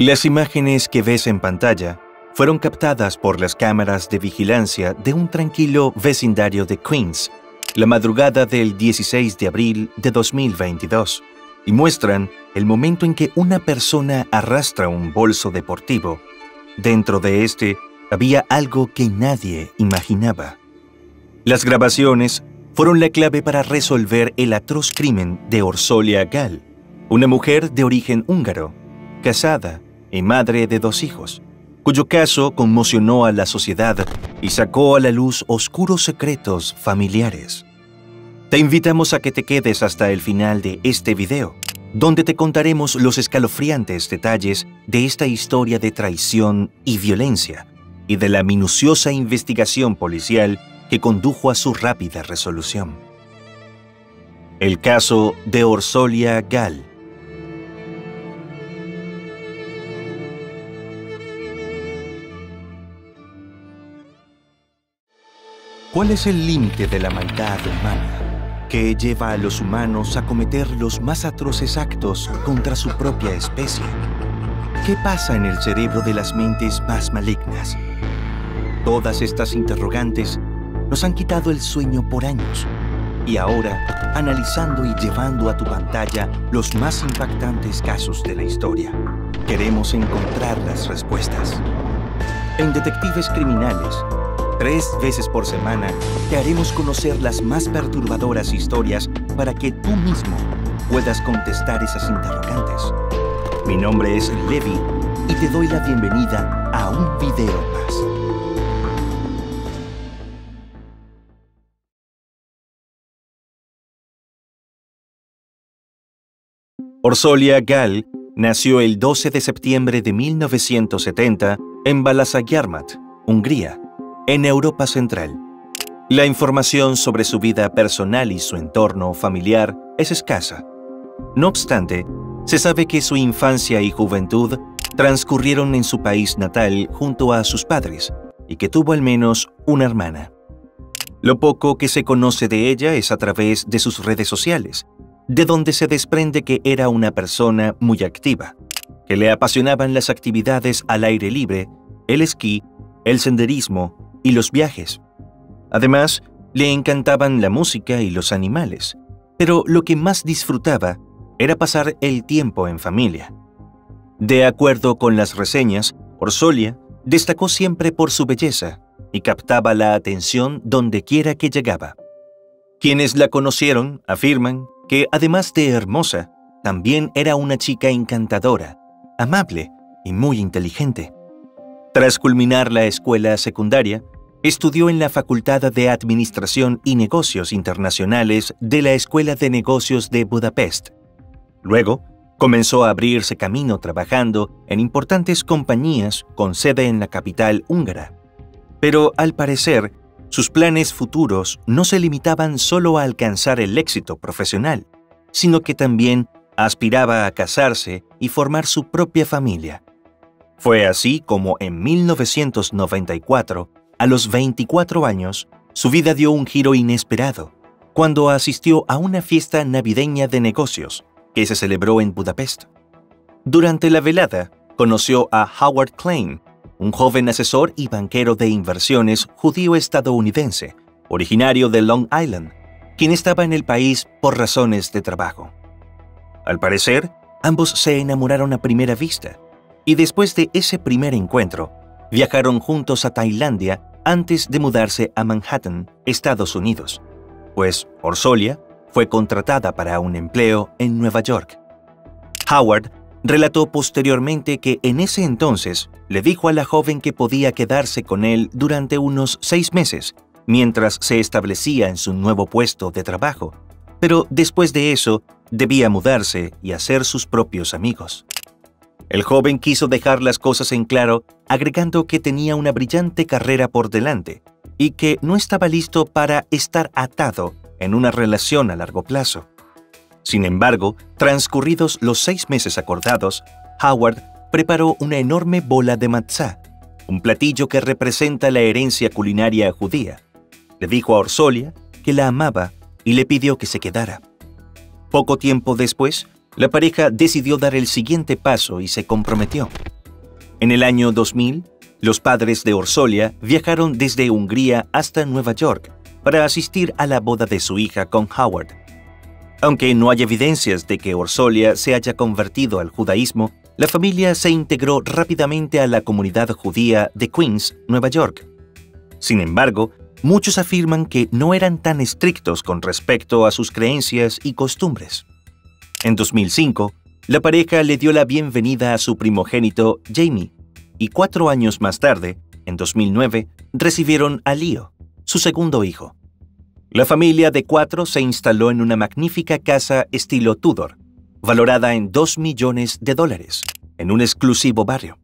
Las imágenes que ves en pantalla fueron captadas por las cámaras de vigilancia de un tranquilo vecindario de Queens, la madrugada del 16 de abril de 2022, y muestran el momento en que una persona arrastra un bolso deportivo. Dentro de este había algo que nadie imaginaba. Las grabaciones fueron la clave para resolver el atroz crimen de Orsolya Gal, una mujer de origen húngaro, casada y madre de 2 hijos, cuyo caso conmocionó a la sociedad y sacó a la luz oscuros secretos familiares. Te invitamos a que te quedes hasta el final de este video, donde te contaremos los escalofriantes detalles de esta historia de traición y violencia, y de la minuciosa investigación policial que condujo a su rápida resolución. El caso de Orsolya Gal. ¿Cuál es el límite de la maldad humana que lleva a los humanos a cometer los más atroces actos contra su propia especie? ¿Qué pasa en el cerebro de las mentes más malignas? Todas estas interrogantes nos han quitado el sueño por años, y ahora, analizando y llevando a tu pantalla los más impactantes casos de la historia, queremos encontrar las respuestas. En Detectives Criminales, 3 veces por semana, te haremos conocer las más perturbadoras historias para que tú mismo puedas contestar esas interrogantes. Mi nombre es Levi y te doy la bienvenida a un video más. Orsolya Gal nació el 12 de septiembre de 1970 en Balasagyarmat, Hungría, en Europa Central. La información sobre su vida personal y su entorno familiar es escasa. No obstante, se sabe que su infancia y juventud transcurrieron en su país natal junto a sus padres y que tuvo al menos una hermana. Lo poco que se conoce de ella es a través de sus redes sociales, de donde se desprende que era una persona muy activa, que le apasionaban las actividades al aire libre, el esquí, el senderismo y los viajes. Además, le encantaban la música y los animales, pero lo que más disfrutaba era pasar el tiempo en familia. De acuerdo con las reseñas, Orsolya destacó siempre por su belleza y captaba la atención donde quiera que llegaba. Quienes la conocieron afirman que, además de hermosa, también era una chica encantadora, amable y muy inteligente. Tras culminar la escuela secundaria, estudió en la Facultad de Administración y Negocios Internacionales de la Escuela de Negocios de Budapest. Luego, comenzó a abrirse camino trabajando en importantes compañías con sede en la capital húngara. Pero, al parecer, sus planes futuros no se limitaban solo a alcanzar el éxito profesional, sino que también aspiraba a casarse y formar su propia familia. Fue así como en 1994, a los 24 años, su vida dio un giro inesperado, cuando asistió a una fiesta navideña de negocios que se celebró en Budapest. Durante la velada, conoció a Howard Klein, un joven asesor y banquero de inversiones judío-estadounidense, originario de Long Island, quien estaba en el país por razones de trabajo. Al parecer, ambos se enamoraron a primera vista, y después de ese primer encuentro, viajaron juntos a Tailandia antes de mudarse a Manhattan, Estados Unidos, pues Orsolya fue contratada para un empleo en Nueva York. Howard relató posteriormente que en ese entonces le dijo a la joven que podía quedarse con él durante unos 6 meses mientras se establecía en su nuevo puesto de trabajo, pero después de eso debía mudarse y hacer sus propios amigos. El joven quiso dejar las cosas en claro, agregando que tenía una brillante carrera por delante y que no estaba listo para estar atado en una relación a largo plazo. Sin embargo, transcurridos los 6 meses acordados, Howard preparó una enorme bola de matzá, un platillo que representa la herencia culinaria judía. Le dijo a Orsolya que la amaba y le pidió que se quedara. Poco tiempo después, la pareja decidió dar el siguiente paso y se comprometió. En el año 2000, los padres de Orsolya viajaron desde Hungría hasta Nueva York para asistir a la boda de su hija con Howard. Aunque no hay evidencias de que Orsolya se haya convertido al judaísmo, la familia se integró rápidamente a la comunidad judía de Queens, Nueva York. Sin embargo, muchos afirman que no eran tan estrictos con respecto a sus creencias y costumbres. En 2005, la pareja le dio la bienvenida a su primogénito Jamie, y 4 años más tarde, en 2009, recibieron a Leo, su segundo hijo. La familia de 4 se instaló en una magnífica casa estilo Tudor, valorada en $2 millones, en un exclusivo barrio.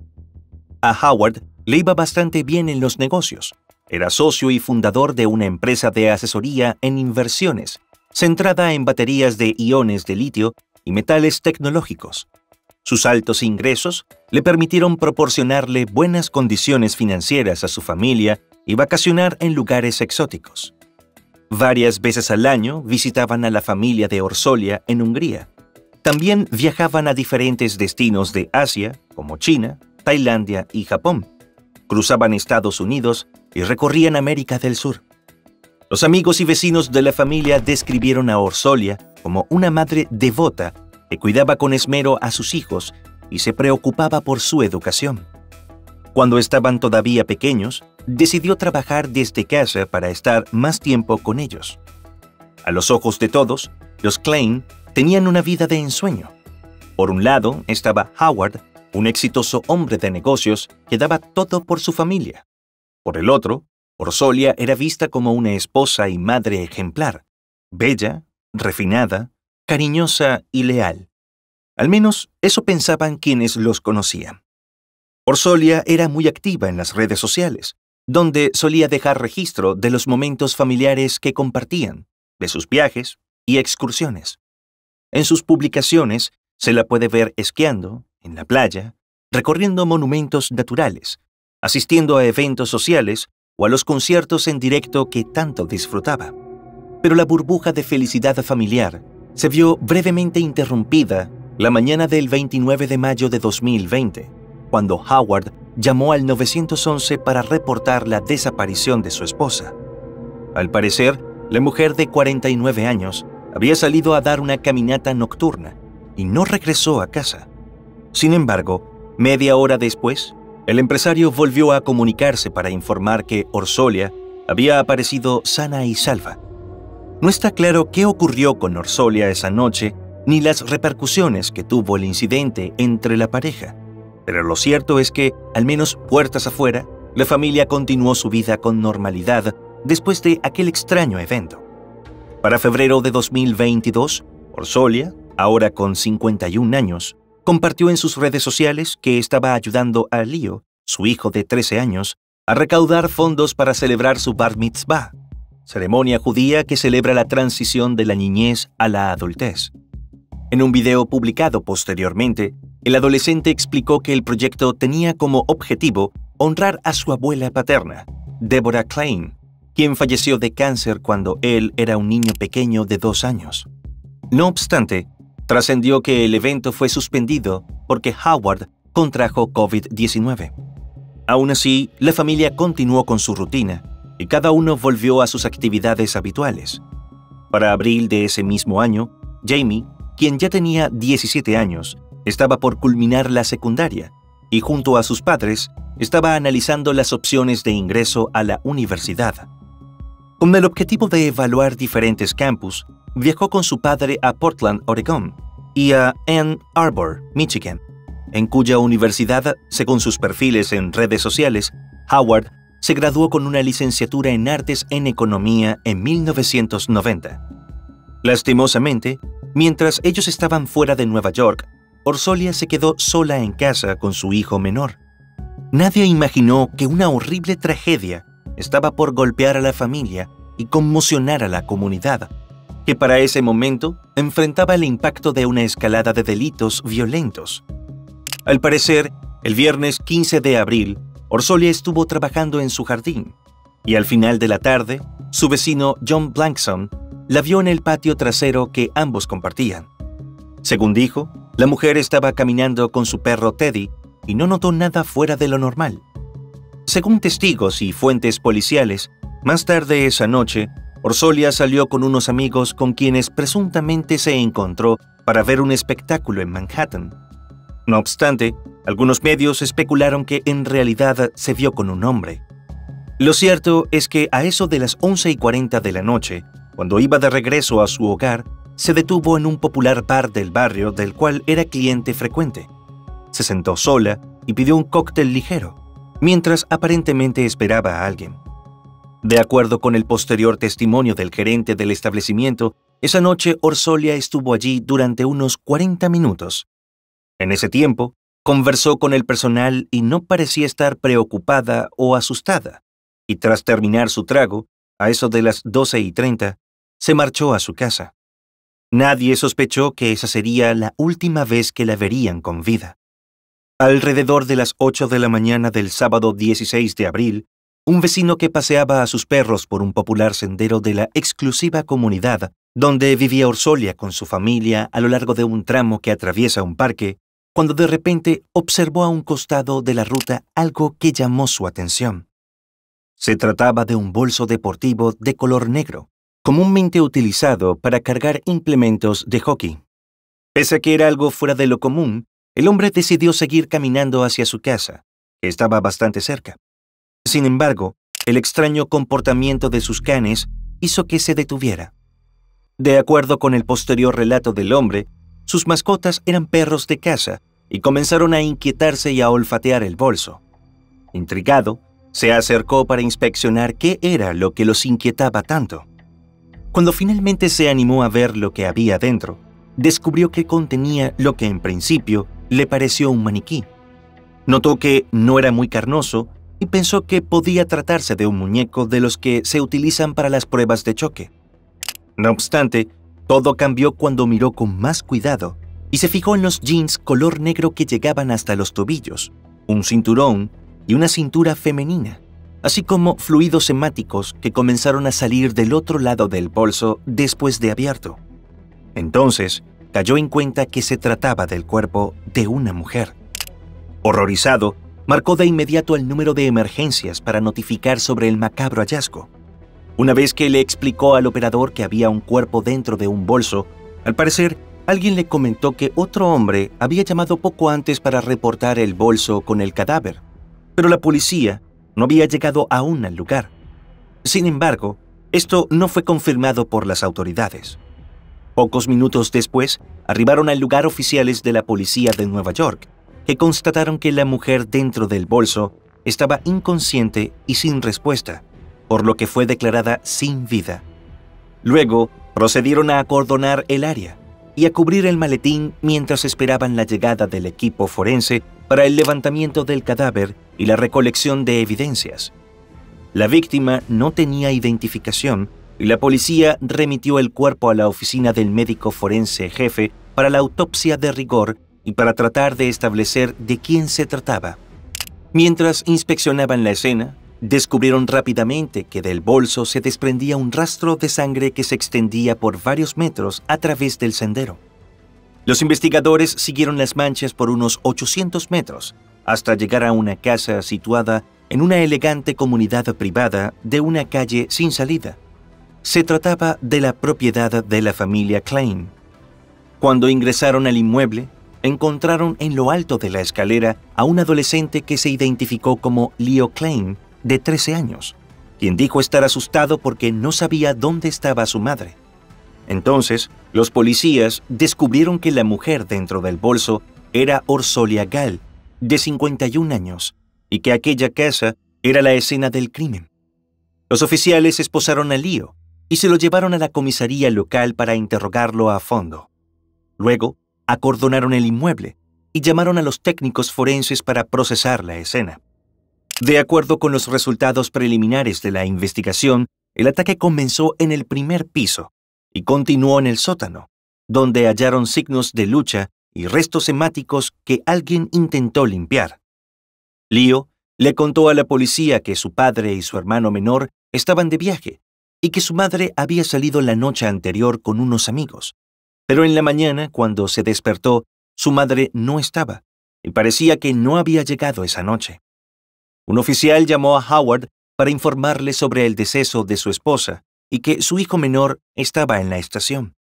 A Howard le iba bastante bien en los negocios. Era socio y fundador de una empresa de asesoría en inversiones, centrada en baterías de iones de litio y metales tecnológicos. Sus altos ingresos le permitieron proporcionarle buenas condiciones financieras a su familia y vacacionar en lugares exóticos. Varias veces al año visitaban a la familia de Orsolya en Hungría. También viajaban a diferentes destinos de Asia, como China, Tailandia y Japón. Cruzaban Estados Unidos y recorrían América del Sur. Los amigos y vecinos de la familia describieron a Orsolya como una madre devota que cuidaba con esmero a sus hijos y se preocupaba por su educación. Cuando estaban todavía pequeños, decidió trabajar desde casa para estar más tiempo con ellos. A los ojos de todos, los Klein tenían una vida de ensueño. Por un lado estaba Howard, un exitoso hombre de negocios que daba todo por su familia. Por el otro, Orsolya era vista como una esposa y madre ejemplar, bella, refinada, cariñosa y leal. Al menos eso pensaban quienes los conocían. Orsolya era muy activa en las redes sociales, donde solía dejar registro de los momentos familiares que compartían, de sus viajes y excursiones. En sus publicaciones se la puede ver esquiando, en la playa, recorriendo monumentos naturales, asistiendo a eventos sociales o a los conciertos en directo que tanto disfrutaba. Pero la burbuja de felicidad familiar se vio brevemente interrumpida la mañana del 29 de mayo de 2020, cuando Howard llamó al 911 para reportar la desaparición de su esposa. Al parecer, la mujer de 49 años había salido a dar una caminata nocturna y no regresó a casa. Sin embargo, media hora después, el empresario volvió a comunicarse para informar que Orsolya había aparecido sana y salva. No está claro qué ocurrió con Orsolya esa noche ni las repercusiones que tuvo el incidente entre la pareja, pero lo cierto es que, al menos puertas afuera, la familia continuó su vida con normalidad después de aquel extraño evento. Para febrero de 2022, Orsolya, ahora con 51 años, compartió en sus redes sociales que estaba ayudando a Leo, su hijo de 13 años, a recaudar fondos para celebrar su Bar Mitzvah, ceremonia judía que celebra la transición de la niñez a la adultez. En un video publicado posteriormente, el adolescente explicó que el proyecto tenía como objetivo honrar a su abuela paterna, Deborah Klein, quien falleció de cáncer cuando él era un niño pequeño de 2 años. No obstante, trascendió que el evento fue suspendido porque Howard contrajo COVID-19. Aún así, la familia continuó con su rutina y cada uno volvió a sus actividades habituales. Para abril de ese mismo año, Jamie, quien ya tenía 17 años, estaba por culminar la secundaria y junto a sus padres estaba analizando las opciones de ingreso a la universidad. Con el objetivo de evaluar diferentes campus, viajó con su padre a Portland, Oregón, y a Ann Arbor, Michigan, en cuya universidad, según sus perfiles en redes sociales, Howard se graduó con una licenciatura en Artes en Economía en 1990. Lastimosamente, mientras ellos estaban fuera de Nueva York, Orsolya se quedó sola en casa con su hijo menor. Nadie imaginó que una horrible tragedia estaba por golpear a la familia y conmocionar a la comunidad, que para ese momento enfrentaba el impacto de una escalada de delitos violentos. Al parecer, el viernes 15 de abril, Orsolya estuvo trabajando en su jardín, y al final de la tarde, su vecino John Blankson la vio en el patio trasero que ambos compartían. Según dijo, la mujer estaba caminando con su perro Teddy y no notó nada fuera de lo normal. Según testigos y fuentes policiales, más tarde esa noche, Orsolya salió con unos amigos con quienes presuntamente se encontró para ver un espectáculo en Manhattan. No obstante, algunos medios especularon que en realidad se vio con un hombre. Lo cierto es que a eso de las 11:40 de la noche, cuando iba de regreso a su hogar, se detuvo en un popular bar del barrio del cual era cliente frecuente. Se sentó sola y pidió un cóctel ligero, mientras aparentemente esperaba a alguien. De acuerdo con el posterior testimonio del gerente del establecimiento, esa noche Orsolya estuvo allí durante unos 40 minutos. En ese tiempo, conversó con el personal y no parecía estar preocupada o asustada, y tras terminar su trago, a eso de las 12:30, se marchó a su casa. Nadie sospechó que esa sería la última vez que la verían con vida. Alrededor de las 8 de la mañana del sábado 16 de abril, un vecino que paseaba a sus perros por un popular sendero de la exclusiva comunidad donde vivía Orsolya con su familia a lo largo de un tramo que atraviesa un parque, cuando de repente observó a un costado de la ruta algo que llamó su atención. Se trataba de un bolso deportivo de color negro, comúnmente utilizado para cargar implementos de hockey. Pese a que era algo fuera de lo común, el hombre decidió seguir caminando hacia su casa, que estaba bastante cerca. Sin embargo, el extraño comportamiento de sus canes hizo que se detuviera. De acuerdo con el posterior relato del hombre, sus mascotas eran perros de caza y comenzaron a inquietarse y a olfatear el bolso. Intrigado, se acercó para inspeccionar qué era lo que los inquietaba tanto. Cuando finalmente se animó a ver lo que había dentro, descubrió que contenía lo que en principio le pareció un maniquí. Notó que no era muy carnoso y pensó que podía tratarse de un muñeco de los que se utilizan para las pruebas de choque. No obstante, todo cambió cuando miró con más cuidado y se fijó en los jeans color negro que llegaban hasta los tobillos, un cinturón y una cintura femenina, así como fluidos hemáticos que comenzaron a salir del otro lado del bolso después de abierto. Entonces, cayó en cuenta que se trataba del cuerpo de una mujer. Horrorizado, marcó de inmediato el número de emergencias para notificar sobre el macabro hallazgo. Una vez que le explicó al operador que había un cuerpo dentro de un bolso, al parecer, alguien le comentó que otro hombre había llamado poco antes para reportar el bolso con el cadáver, pero la policía no había llegado aún al lugar. Sin embargo, esto no fue confirmado por las autoridades. Pocos minutos después, arribaron al lugar oficiales de la policía de Nueva York, que constataron que la mujer dentro del bolso estaba inconsciente y sin respuesta, por lo que fue declarada sin vida. Luego, procedieron a acordonar el área y a cubrir el maletín mientras esperaban la llegada del equipo forense para el levantamiento del cadáver y la recolección de evidencias. La víctima no tenía identificación y la policía remitió el cuerpo a la oficina del médico forense jefe para la autopsia de rigor y para tratar de establecer de quién se trataba. Mientras inspeccionaban la escena, descubrieron rápidamente que del bolso se desprendía un rastro de sangre que se extendía por varios metros a través del sendero. Los investigadores siguieron las manchas por unos 800 metros hasta llegar a una casa situada en una elegante comunidad privada de una calle sin salida. Se trataba de la propiedad de la familia Klein. Cuando ingresaron al inmueble, encontraron en lo alto de la escalera a un adolescente que se identificó como Leo Klein, de 13 años, quien dijo estar asustado porque no sabía dónde estaba su madre. Entonces, los policías descubrieron que la mujer dentro del bolso era Orsolya Gall, de 51 años, y que aquella casa era la escena del crimen. Los oficiales esposaron a Leo y se lo llevaron a la comisaría local para interrogarlo a fondo. Luego, acordonaron el inmueble y llamaron a los técnicos forenses para procesar la escena. De acuerdo con los resultados preliminares de la investigación, el ataque comenzó en el primer piso y continuó en el sótano, donde hallaron signos de lucha y restos hemáticos que alguien intentó limpiar. Leo le contó a la policía que su padre y su hermano menor estaban de viaje y que su madre había salido la noche anterior con unos amigos, Pero en la mañana, cuando se despertó, su madre no estaba y parecía que no había llegado esa noche. Un oficial llamó a Howard para informarle sobre el deceso de su esposa y que su hijo menor estaba en la estación.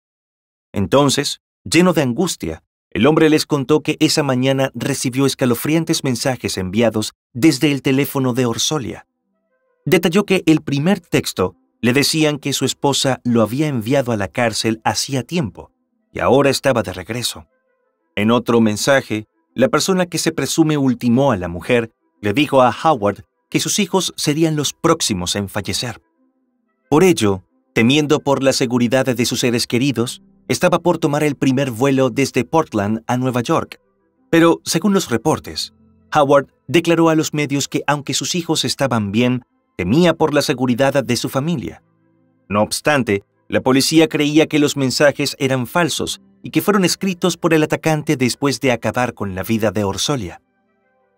Entonces, lleno de angustia, el hombre les contó que esa mañana recibió escalofriantes mensajes enviados desde el teléfono de Orsolia. Detalló que el primer texto le decían que su esposa lo había enviado a la cárcel hacía tiempo y ahora estaba de regreso. En otro mensaje, la persona que se presume ultimó a la mujer le dijo a Howard que sus hijos serían los próximos en fallecer. Por ello, temiendo por la seguridad de sus seres queridos, estaba por tomar el primer vuelo desde Portland a Nueva York. Pero, según los reportes, Howard declaró a los medios que aunque sus hijos estaban bien, temía por la seguridad de su familia. No obstante, la policía creía que los mensajes eran falsos y que fueron escritos por el atacante después de acabar con la vida de Orsolia.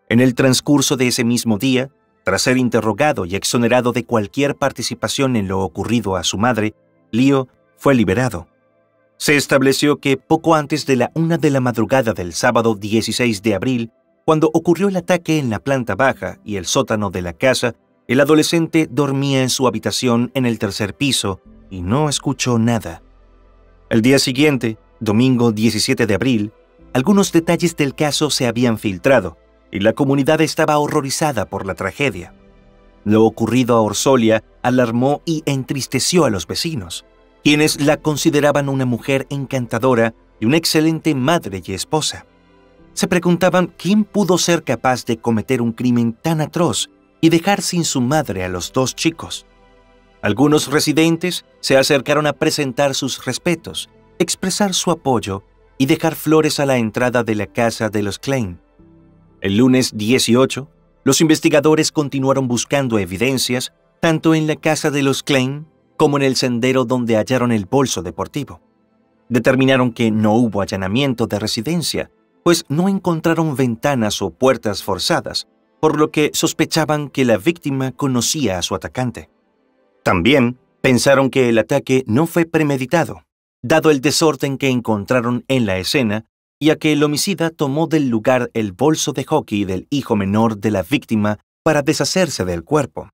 En el transcurso de ese mismo día, tras ser interrogado y exonerado de cualquier participación en lo ocurrido a su madre, Leo fue liberado. Se estableció que poco antes de la 1 de la madrugada del sábado 16 de abril, cuando ocurrió el ataque en la planta baja y el sótano de la casa, el adolescente dormía en su habitación en el tercer piso y no escuchó nada. El día siguiente, domingo 17 de abril, algunos detalles del caso se habían filtrado y la comunidad estaba horrorizada por la tragedia. Lo ocurrido a Orsolia alarmó y entristeció a los vecinos, quienes la consideraban una mujer encantadora y una excelente madre y esposa. Se preguntaban quién pudo ser capaz de cometer un crimen tan atroz y dejar sin su madre a los dos chicos. Algunos residentes se acercaron a presentar sus respetos, expresar su apoyo y dejar flores a la entrada de la casa de los Klein. El lunes 18, los investigadores continuaron buscando evidencias tanto en la casa de los Klein como en el sendero donde hallaron el bolso deportivo. Determinaron que no hubo allanamiento de residencia, pues no encontraron ventanas o puertas forzadas, por lo que sospechaban que la víctima conocía a su atacante. También pensaron que el ataque no fue premeditado, dado el desorden que encontraron en la escena, ya que el homicida tomó del lugar el bolso de hockey del hijo menor de la víctima para deshacerse del cuerpo.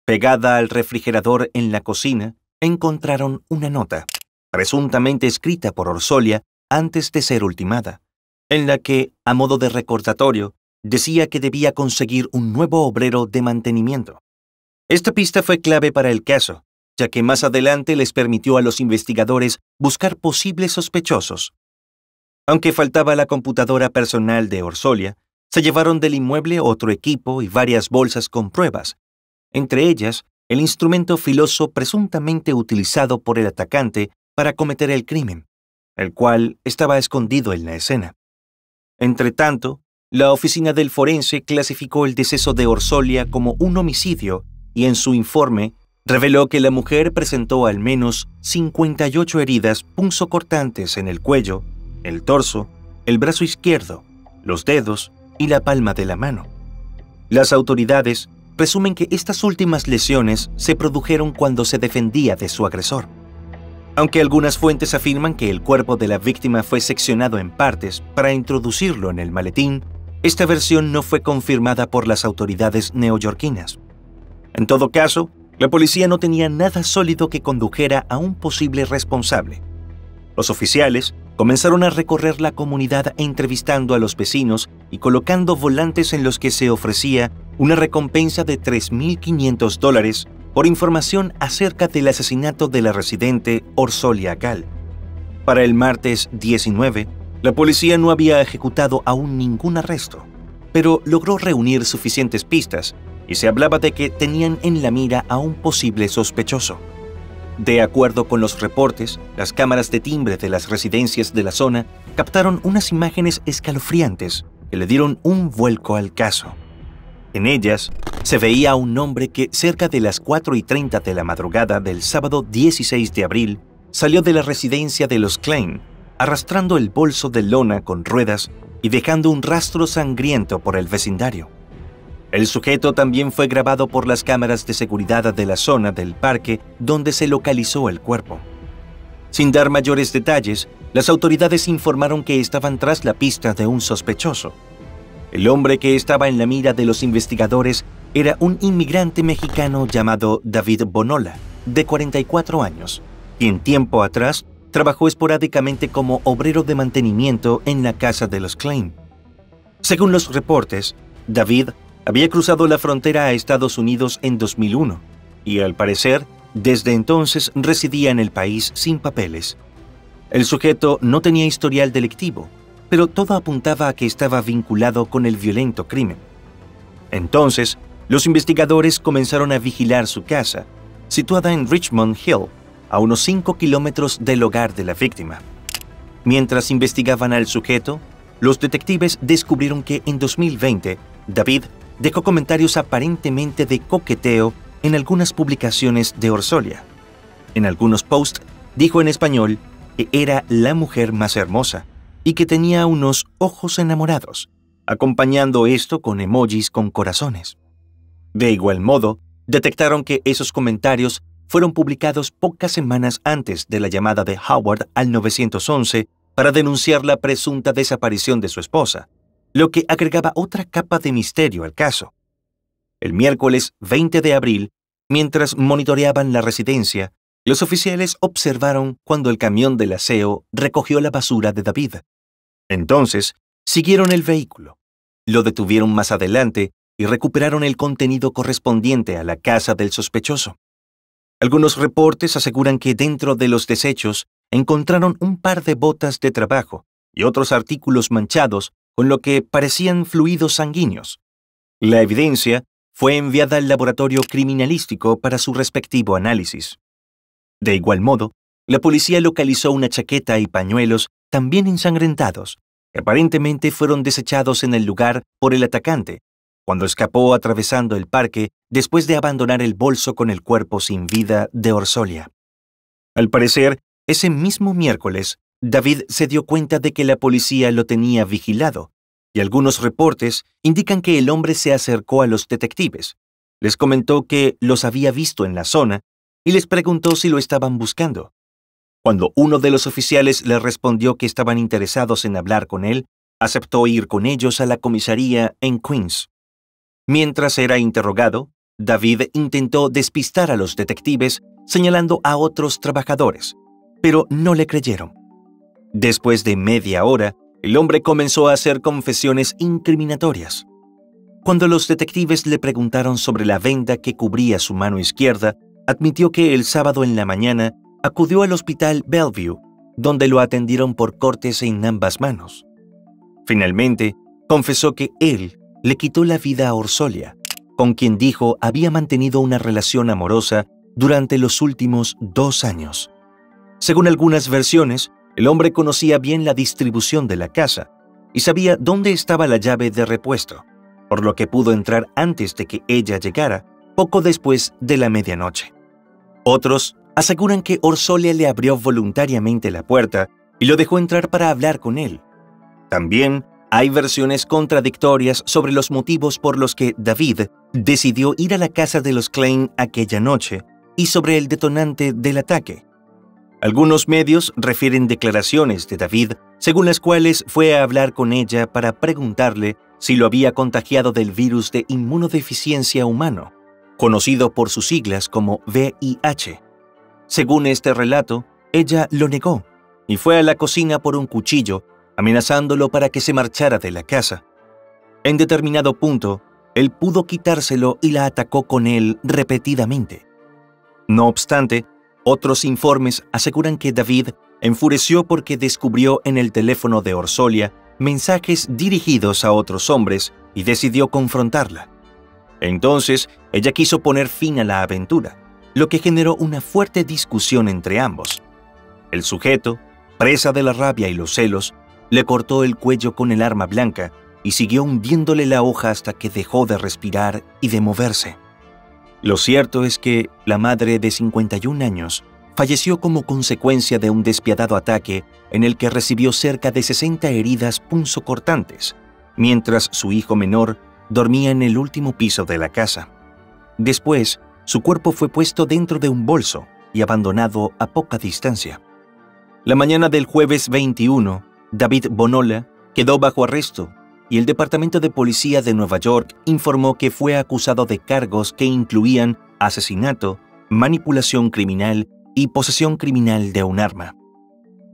Pegada al refrigerador en la cocina, encontraron una nota, presuntamente escrita por Orsolia antes de ser ultimada, en la que, a modo de recordatorio, decía que debía conseguir un nuevo obrero de mantenimiento. Esta pista fue clave para el caso, ya que más adelante les permitió a los investigadores buscar posibles sospechosos. Aunque faltaba la computadora personal de Orsolia, se llevaron del inmueble otro equipo y varias bolsas con pruebas, entre ellas el instrumento filoso presuntamente utilizado por el atacante para cometer el crimen, el cual estaba escondido en la escena. Entretanto, la oficina del forense clasificó el deceso de Orsolia como un homicidio y en su informe reveló que la mujer presentó al menos 58 heridas punzocortantes en el cuello, el torso, el brazo izquierdo, los dedos y la palma de la mano. Las autoridades presumen que estas últimas lesiones se produjeron cuando se defendía de su agresor. Aunque algunas fuentes afirman que el cuerpo de la víctima fue seccionado en partes para introducirlo en el maletín, esta versión no fue confirmada por las autoridades neoyorquinas. En todo caso, la policía no tenía nada sólido que condujera a un posible responsable. Los oficiales comenzaron a recorrer la comunidad entrevistando a los vecinos y colocando volantes en los que se ofrecía una recompensa de $3,500 por información acerca del asesinato de la residente Orsolia Gall. Para el martes 19, la policía no había ejecutado aún ningún arresto, pero logró reunir suficientes pistas y se hablaba de que tenían en la mira a un posible sospechoso. De acuerdo con los reportes, las cámaras de timbre de las residencias de la zona captaron unas imágenes escalofriantes que le dieron un vuelco al caso. En ellas, se veía a un hombre que cerca de las 4:30 de la madrugada del sábado 16 de abril salió de la residencia de los Klein, arrastrando el bolso de lona con ruedas y dejando un rastro sangriento por el vecindario. El sujeto también fue grabado por las cámaras de seguridad de la zona del parque donde se localizó el cuerpo. Sin dar mayores detalles, las autoridades informaron que estaban tras la pista de un sospechoso. El hombre que estaba en la mira de los investigadores era un inmigrante mexicano llamado David Bonola, de 44 años, quien tiempo atrás trabajó esporádicamente como obrero de mantenimiento en la casa de los Klein. Según los reportes, David había cruzado la frontera a Estados Unidos en 2001 y, al parecer, desde entonces residía en el país sin papeles. El sujeto no tenía historial delictivo, pero todo apuntaba a que estaba vinculado con el violento crimen. Entonces, los investigadores comenzaron a vigilar su casa, situada en Richmond Hill, a unos 5 kilómetros del hogar de la víctima. Mientras investigaban al sujeto, los detectives descubrieron que en 2020, David dejó comentarios aparentemente de coqueteo en algunas publicaciones de Orsolia. En algunos posts dijo en español que era la mujer más hermosa y que tenía unos ojos enamorados, acompañando esto con emojis con corazones. De igual modo, detectaron que esos comentarios fueron publicados pocas semanas antes de la llamada de Howard al 911 para denunciar la presunta desaparición de su esposa, lo que agregaba otra capa de misterio al caso. El miércoles 20 de abril, mientras monitoreaban la residencia, los oficiales observaron cuando el camión del aseo recogió la basura de David. Entonces, siguieron el vehículo, lo detuvieron más adelante y recuperaron el contenido correspondiente a la casa del sospechoso. Algunos reportes aseguran que dentro de los desechos encontraron un par de botas de trabajo y otros artículos manchados con lo que parecían fluidos sanguíneos. La evidencia fue enviada al laboratorio criminalístico para su respectivo análisis. De igual modo, la policía localizó una chaqueta y pañuelos también ensangrentados, que aparentemente fueron desechados en el lugar por el atacante, cuando escapó atravesando el parque después de abandonar el bolso con el cuerpo sin vida de Orsolia. Al parecer, ese mismo miércoles, David se dio cuenta de que la policía lo tenía vigilado, y algunos reportes indican que el hombre se acercó a los detectives, les comentó que los había visto en la zona y les preguntó si lo estaban buscando. Cuando uno de los oficiales le respondió que estaban interesados en hablar con él, aceptó ir con ellos a la comisaría en Queens. Mientras era interrogado, David intentó despistar a los detectives señalando a otros trabajadores, pero no le creyeron. Después de media hora, el hombre comenzó a hacer confesiones incriminatorias. Cuando los detectives le preguntaron sobre la venda que cubría su mano izquierda, admitió que el sábado en la mañana acudió al hospital Bellevue, donde lo atendieron por cortes en ambas manos. Finalmente, confesó que él le quitó la vida a Orsolia, con quien dijo había mantenido una relación amorosa durante los últimos 2 años. Según algunas versiones, el hombre conocía bien la distribución de la casa y sabía dónde estaba la llave de repuesto, por lo que pudo entrar antes de que ella llegara, poco después de la medianoche. Otros aseguran que Orsolia le abrió voluntariamente la puerta y lo dejó entrar para hablar con él. También hay versiones contradictorias sobre los motivos por los que David decidió ir a la casa de los Klein aquella noche y sobre el detonante del ataque. Algunos medios refieren declaraciones de David según las cuales fue a hablar con ella para preguntarle si lo había contagiado del virus de inmunodeficiencia humano, conocido por sus siglas como VIH. Según este relato, ella lo negó y fue a la cocina por un cuchillo, amenazándolo para que se marchara de la casa. En determinado punto, él pudo quitárselo y la atacó con él repetidamente. No obstante, otros informes aseguran que David enfureció porque descubrió en el teléfono de Orsolia mensajes dirigidos a otros hombres y decidió confrontarla. Entonces, ella quiso poner fin a la aventura, lo que generó una fuerte discusión entre ambos. El sujeto, presa de la rabia y los celos, le cortó el cuello con el arma blanca y siguió hundiéndole la hoja hasta que dejó de respirar y de moverse. Lo cierto es que la madre de 51 años falleció como consecuencia de un despiadado ataque en el que recibió cerca de 60 heridas punzocortantes, mientras su hijo menor dormía en el último piso de la casa. Después, su cuerpo fue puesto dentro de un bolso y abandonado a poca distancia. La mañana del jueves 21, David Bonola quedó bajo arresto y el Departamento de Policía de Nueva York informó que fue acusado de cargos que incluían asesinato, manipulación criminal y posesión criminal de un arma.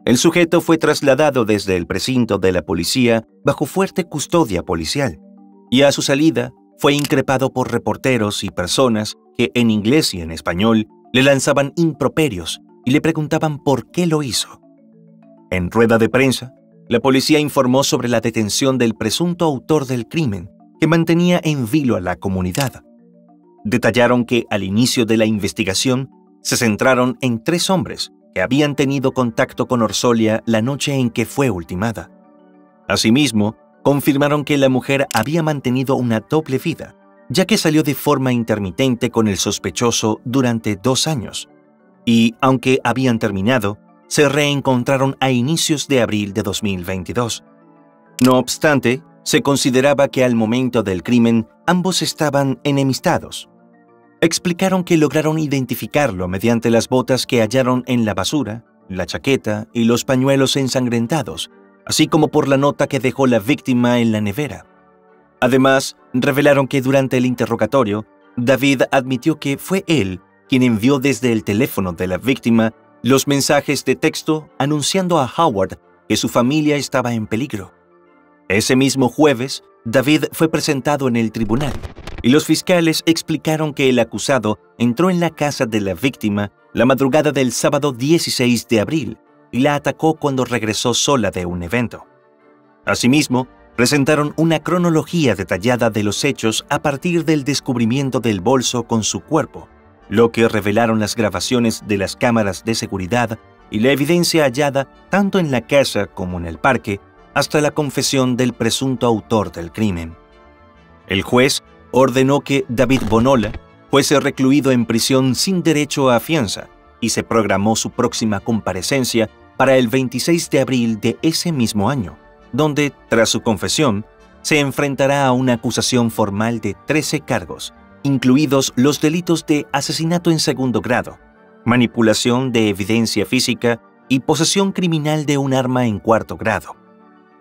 El sujeto fue trasladado desde el precinto de la policía bajo fuerte custodia policial y a su salida fue increpado por reporteros y personas que en inglés y en español le lanzaban improperios y le preguntaban por qué lo hizo. En rueda de prensa, la policía informó sobre la detención del presunto autor del crimen que mantenía en vilo a la comunidad. Detallaron que al inicio de la investigación se centraron en 3 hombres que habían tenido contacto con Orsolya la noche en que fue ultimada. Asimismo, confirmaron que la mujer había mantenido una doble vida, ya que salió de forma intermitente con el sospechoso durante 2 años, y aunque habían terminado, se reencontraron a inicios de abril de 2022. No obstante, se consideraba que al momento del crimen ambos estaban enemistados. Explicaron que lograron identificarlo mediante las botas que hallaron en la basura, la chaqueta y los pañuelos ensangrentados, así como por la nota que dejó la víctima en la nevera. Además, revelaron que durante el interrogatorio, David admitió que fue él quien envió desde el teléfono de la víctima los mensajes de texto anunciando a Howard que su familia estaba en peligro. Ese mismo jueves, David fue presentado en el tribunal y los fiscales explicaron que el acusado entró en la casa de la víctima la madrugada del sábado 16 de abril y la atacó cuando regresó sola de un evento. Asimismo, presentaron una cronología detallada de los hechos a partir del descubrimiento del bolso con su cuerpo, lo que revelaron las grabaciones de las cámaras de seguridad y la evidencia hallada tanto en la casa como en el parque, hasta la confesión del presunto autor del crimen. El juez ordenó que David Bonola fuese recluido en prisión sin derecho a fianza y se programó su próxima comparecencia para el 26 de abril de ese mismo año, donde, tras su confesión, se enfrentará a una acusación formal de 13 cargos, incluidos los delitos de asesinato en segundo grado, manipulación de evidencia física y posesión criminal de un arma en cuarto grado.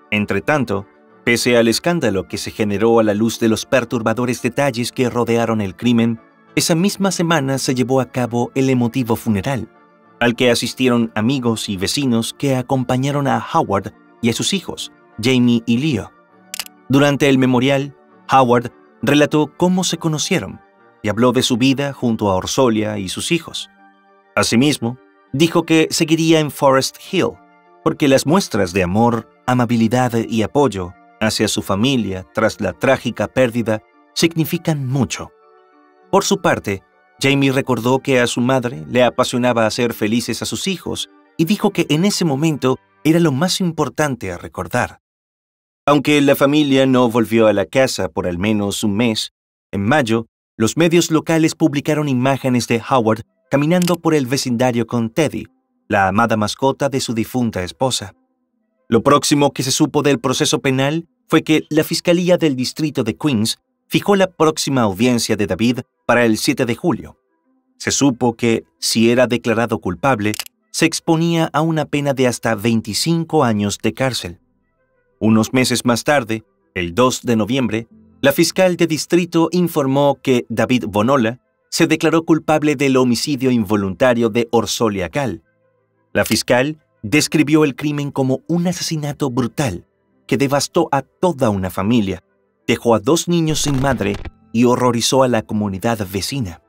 Entretanto, pese al escándalo que se generó a la luz de los perturbadores detalles que rodearon el crimen, esa misma semana se llevó a cabo el emotivo funeral, al que asistieron amigos y vecinos que acompañaron a Howard y a sus hijos, Jamie y Leo. Durante el memorial, Howard relató cómo se conocieron y habló de su vida junto a Orsolya y sus hijos. Asimismo, dijo que seguiría en Forest Hill, porque las muestras de amor, amabilidad y apoyo hacia su familia tras la trágica pérdida significan mucho. Por su parte, Jamie recordó que a su madre le apasionaba hacer felices a sus hijos y dijo que en ese momento era lo más importante a recordar. Aunque la familia no volvió a la casa por al menos un mes, en mayo, los medios locales publicaron imágenes de Howard caminando por el vecindario con Teddy, la amada mascota de su difunta esposa. Lo próximo que se supo del proceso penal fue que la Fiscalía del Distrito de Queens fijó la próxima audiencia de David para el 7 de julio. Se supo que, si era declarado culpable, se exponía a una pena de hasta 25 años de cárcel. Unos meses más tarde, el 2 de noviembre, la fiscal de distrito informó que David Bonola se declaró culpable del homicidio involuntario de Orsolya Gall. La fiscal describió el crimen como un asesinato brutal que devastó a toda una familia, dejó a 2 niños sin madre y horrorizó a la comunidad vecina.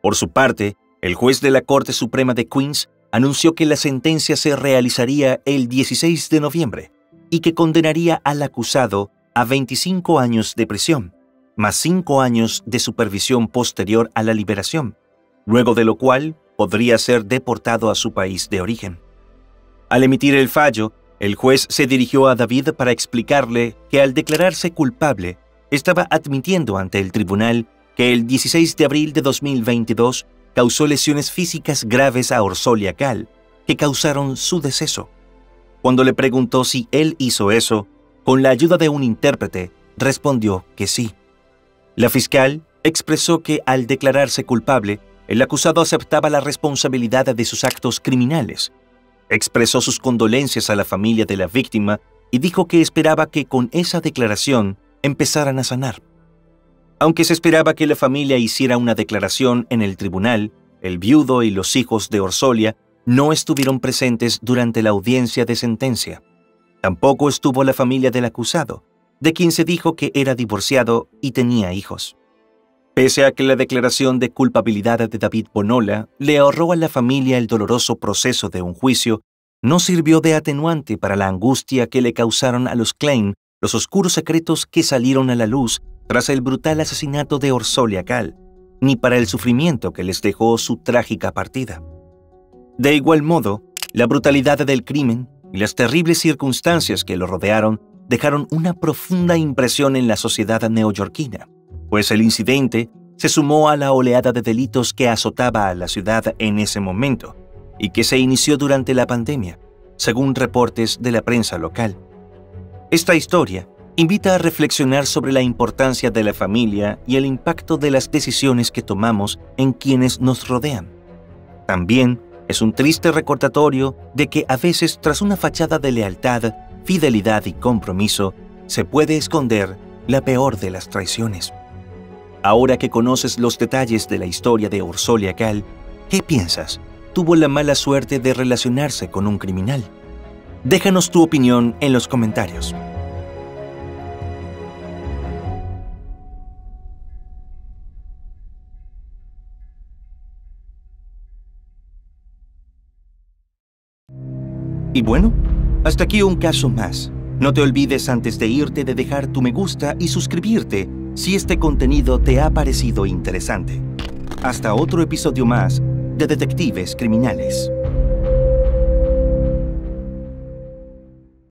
Por su parte, el juez de la Corte Suprema de Queens anunció que la sentencia se realizaría el 16 de noviembre y que condenaría al acusado a 25 años de prisión, más 5 años de supervisión posterior a la liberación, luego de lo cual podría ser deportado a su país de origen. Al emitir el fallo, el juez se dirigió a David para explicarle que al declararse culpable, estaba admitiendo ante el tribunal que el 16 de abril de 2022 causó lesiones físicas graves a Orsolya Gall, que causaron su deceso. Cuando le preguntó si él hizo eso, con la ayuda de un intérprete, respondió que sí. La fiscal expresó que al declararse culpable, el acusado aceptaba la responsabilidad de sus actos criminales. Expresó sus condolencias a la familia de la víctima y dijo que esperaba que con esa declaración empezaran a sanar. Aunque se esperaba que la familia hiciera una declaración en el tribunal, el viudo y los hijos de Orsolya no estuvieron presentes durante la audiencia de sentencia. Tampoco estuvo la familia del acusado, de quien se dijo que era divorciado y tenía hijos. Pese a que la declaración de culpabilidad de David Bonola le ahorró a la familia el doloroso proceso de un juicio, no sirvió de atenuante para la angustia que le causaron a los Klein los oscuros secretos que salieron a la luz tras el brutal asesinato de Orsolya Gal, ni para el sufrimiento que les dejó su trágica partida. De igual modo, la brutalidad del crimen y las terribles circunstancias que lo rodearon dejaron una profunda impresión en la sociedad neoyorquina, pues el incidente se sumó a la oleada de delitos que azotaba a la ciudad en ese momento y que se inició durante la pandemia, según reportes de la prensa local. Esta historia invita a reflexionar sobre la importancia de la familia y el impacto de las decisiones que tomamos en quienes nos rodean. También es un triste recordatorio de que a veces tras una fachada de lealtad, fidelidad y compromiso se puede esconder la peor de las traiciones. Ahora que conoces los detalles de la historia de Orsolya Gal, ¿qué piensas? ¿Tuvo la mala suerte de relacionarse con un criminal? Déjanos tu opinión en los comentarios. Y bueno, hasta aquí un caso más. No te olvides antes de irte de dejar tu me gusta y suscribirte si este contenido te ha parecido interesante. Hasta otro episodio más de Detectives Criminales.